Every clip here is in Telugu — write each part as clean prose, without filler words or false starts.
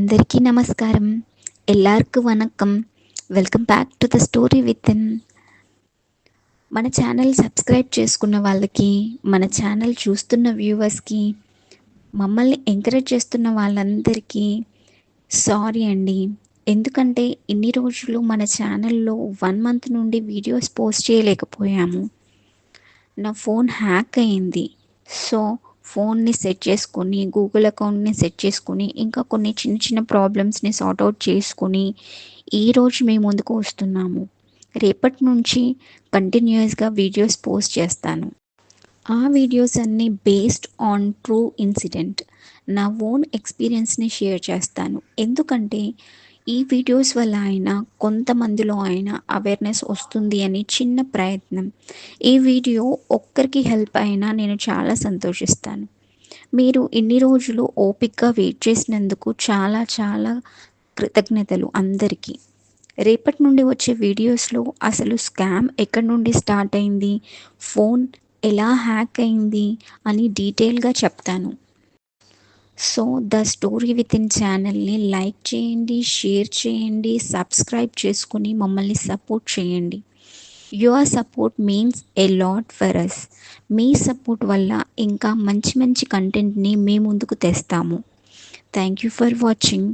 అందరికీ నమస్కారం. எல்லாருக்கும் vanakkam. Welcome back to the story within. మన ఛానల్ సబ్స్క్రైబ్ చేసుకున్న వాళ్ళకి, మన ఛానల్ చూస్తున్న వ్యూవర్స్కి, మమ్మల్ని ఎంకరేజ్ చేస్తున్న వాళ్ళందరికీ సారీ అండి. ఎందుకంటే ఇన్ని రోజులు మన ఛానల్లో 1 మంత్ నుండి వీడియోస్ పోస్ట్ చేయలేకపోయాము. నా ఫోన్ హ్యాక్ అయింది. సో ఫోన్ని సెట్ చేసుకొని, గూగుల్ అకౌంట్ని సెట్ చేసుకొని, ఇంకా కొన్ని చిన్న చిన్న ప్రాబ్లమ్స్ని సార్ట్ అవుట్ చేసుకొని ఈరోజు మీ ముందుకు వస్తున్నాము. రేపటి నుంచి కంటిన్యూస్గా వీడియోస్ పోస్ట్ చేస్తాను. ఆ వీడియోస్ అన్నీ బేస్డ్ ఆన్ ట్రూ ఇన్సిడెంట్. నా ఓన్ ఎక్స్పీరియన్స్ని షేర్ చేస్తాను. ఎందుకంటే ఈ వీడియోస్ వల్ల అయినా కొంతమందిలో అయినా అవేర్నెస్ వస్తుంది అని చిన్న ప్రయత్నం. ఈ వీడియో ఒక్కరికి హెల్ప్ అయినా నేను చాలా సంతోషిస్తాను. మీరు ఇన్ని రోజులు ఓపికగా వెయిట్ చేసినందుకు చాలా చాలా కృతజ్ఞతలు అందరికీ. రేపటి నుండి వచ్చే వీడియోస్లో అసలు స్కామ్ ఎక్కడి నుండి స్టార్ట్ అయింది, ఫోన్ ఎలా హ్యాక్ అయింది అని డీటెయిల్గా చెప్తాను. సో ద స్టోరీ వితిన్ ఛానల్ని లైక్ చేయండి, షేర్ చేయండి, సబ్స్క్రైబ్ చేసుకుని మమ్మల్ని సపోర్ట్ చేయండి. Your support means a lot for us. మీ సపోర్ట్ వల్ల ఇంకా మంచి మంచి కంటెంట్ని మీ ముందుకు తెస్తాము. Thank you for watching.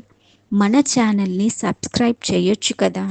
మన ఛానల్ని సబ్స్క్రైబ్ చేయొచ్చు కదా.